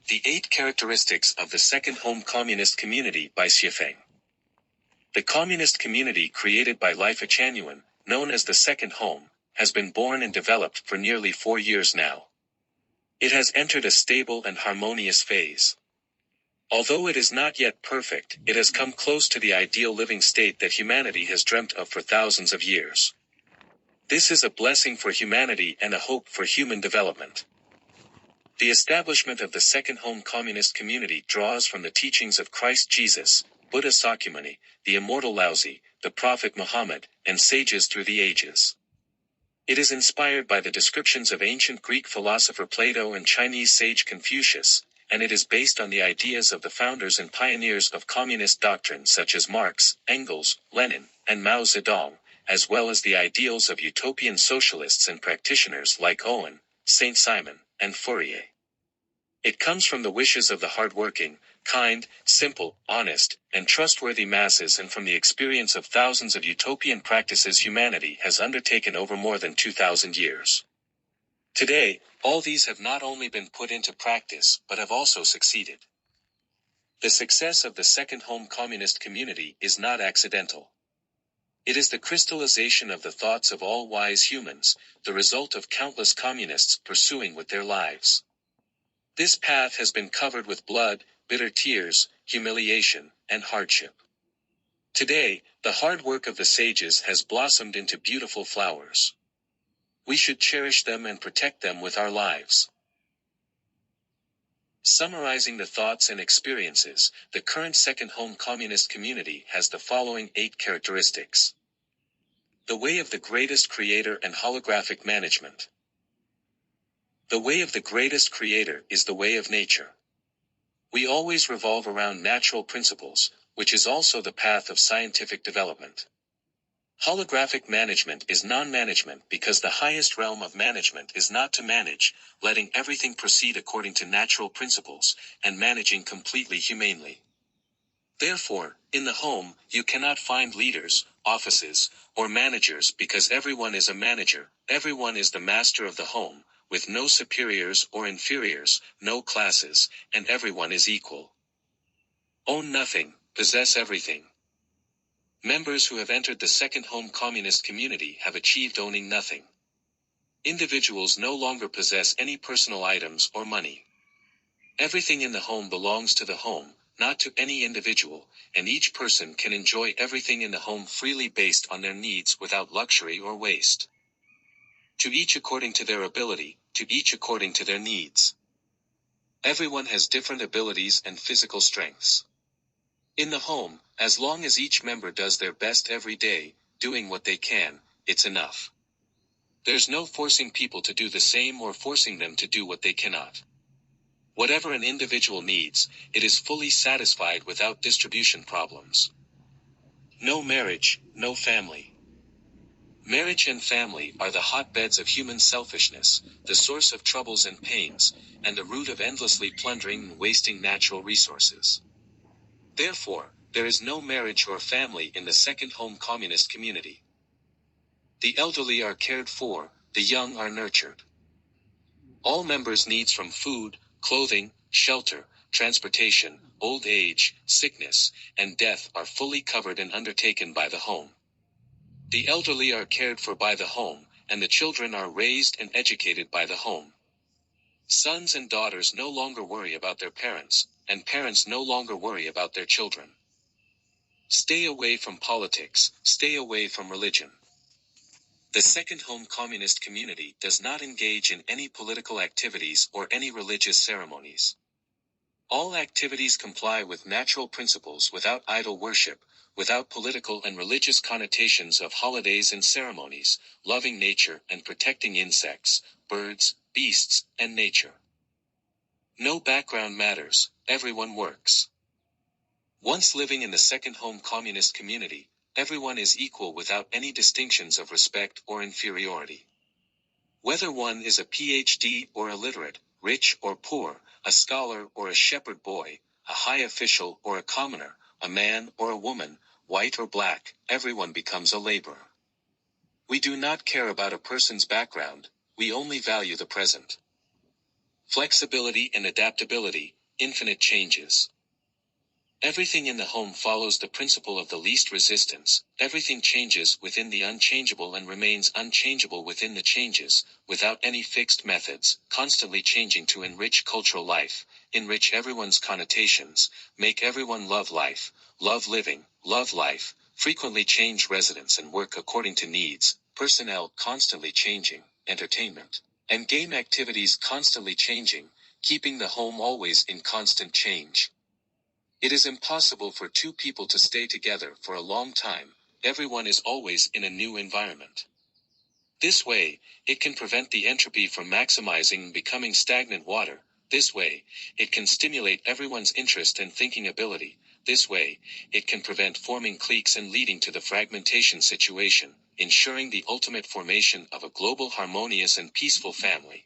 The 8 Characteristics of the Second Home Communist Community by Xuefeng. The communist community created by Lifechanyuan, known as the Second Home, has been born and developed for nearly 4 years now. It has entered a stable and harmonious phase. Although it is not yet perfect, it has come close to the ideal living state that humanity has dreamt of for thousands of years. This is a blessing for humanity and a hope for human development. The establishment of the Second Home Communist Community draws from the teachings of Christ Jesus, Buddha Sakyamuni, the immortal Laozi, the Prophet Muhammad, and sages through the ages. It is inspired by the descriptions of ancient Greek philosopher Plato and Chinese sage Confucius, and it is based on the ideas of the founders and pioneers of communist doctrine such as Marx, Engels, Lenin, and Mao Zedong, as well as the ideals of utopian socialists and practitioners like Owen, Saint Simon, and Fourier. It comes from the wishes of the hard-working, kind, simple, honest, and trustworthy masses and from the experience of thousands of utopian practices humanity has undertaken over more than 2,000 years. Today, all these have not only been put into practice but have also succeeded. The success of the Second Home Communist Community is not accidental. It is the crystallization of the thoughts of all wise humans, the result of countless communists pursuing with their lives. This path has been covered with blood, bitter tears, humiliation, and hardship. Today, the hard work of the sages has blossomed into beautiful flowers. We should cherish them and protect them with our lives. Summarizing the thoughts and experiences, the current Second Home Communist Community has the following 8 characteristics. The way of the greatest creator and holographic management. The way of the greatest creator is the way of nature. We always revolve around natural principles, which is also the path of scientific development. Holographic management is non-management because the highest realm of management is not to manage, letting everything proceed according to natural principles, and managing completely humanely. Therefore, in the home, you cannot find leaders, offices, or managers because everyone is a manager, everyone is the master of the home, with no superiors or inferiors, no classes, and everyone is equal. Own nothing, possess everything. Members who have entered the Second Home Communist Community have achieved owning nothing. Individuals no longer possess any personal items or money. Everything in the home belongs to the home, not to any individual, and each person can enjoy everything in the home freely based on their needs without luxury or waste. To each according to their ability, to each according to their needs. Everyone has different abilities and physical strengths. In the home, as long as each member does their best every day, doing what they can, it's enough. There's no forcing people to do the same or forcing them to do what they cannot. Whatever an individual needs, it is fully satisfied without distribution problems. No marriage, no family. Marriage and family are the hotbeds of human selfishness, the source of troubles and pains, and the root of endlessly plundering and wasting natural resources. Therefore, there is no marriage or family in the Second Home Communist Community. The elderly are cared for, the young are nurtured. All members' needs from food, clothing, shelter, transportation, old age, sickness, and death are fully covered and undertaken by the home. The elderly are cared for by the home, and the children are raised and educated by the home. Sons and daughters no longer worry about their parents, and parents no longer worry about their children. Stay away from politics, stay away from religion. The Second Home Communist Community does not engage in any political activities or any religious ceremonies. All activities comply with natural principles without idol worship, without political and religious connotations of holidays and ceremonies, loving nature and protecting insects, birds, beasts, and nature. No background matters, everyone works. Once living in the Second Home Communist Community, everyone is equal without any distinctions of respect or inferiority. Whether one is a PhD or illiterate, rich or poor, a scholar or a shepherd boy, a high official or a commoner, a man or a woman, white or black, everyone becomes a laborer. We do not care about a person's background, we only value the present. Flexibility and adaptability, infinite changes. Everything in the home follows the principle of the least resistance. Everything changes within the unchangeable and remains unchangeable within the changes, without any fixed methods, constantly changing to enrich cultural life, enrich everyone's connotations, make everyone love life, love living, love life, frequently change residence and work according to needs, personnel constantly changing, entertainment and game activities constantly changing, keeping the home always in constant change. It is impossible for two people to stay together for a long time. Everyone is always in a new environment. This way, it can prevent the entropy from maximizing and becoming stagnant water. This way, it can stimulate everyone's interest and thinking ability. This way, it can prevent forming cliques and leading to the fragmentation situation, ensuring the ultimate formation of a global harmonious and peaceful family.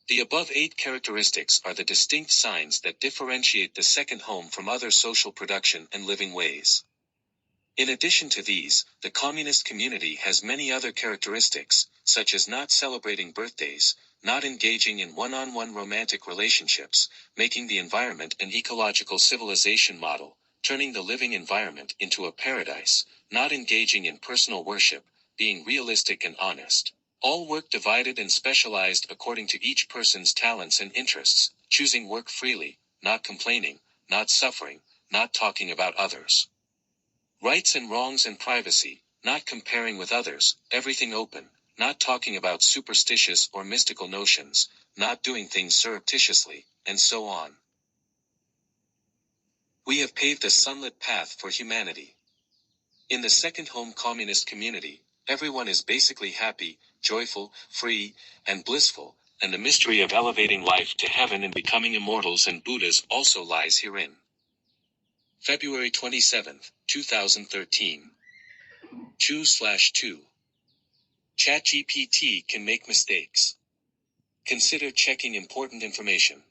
The above 8 characteristics are the distinct signs that differentiate the second home from other social production and living ways. In addition to these, the communist community has many other characteristics, such as not celebrating birthdays, not engaging in one-on-one romantic relationships, making the environment an ecological civilization model, turning the living environment into a paradise, not engaging in personal worship, being realistic and honest. All work divided and specialized according to each person's talents and interests, choosing work freely, not complaining, not suffering, not talking about others. Rights and wrongs and privacy, not comparing with others, everything open, not talking about superstitious or mystical notions, not doing things surreptitiously, and so on. We have paved a sunlit path for humanity. In the second home communist community, everyone is basically happy, joyful, free, and blissful, and the mystery of elevating life to heaven and becoming immortals and Buddhas also lies herein. February 27, 2013. 2/2. ChatGPT can make mistakes. Consider checking important information.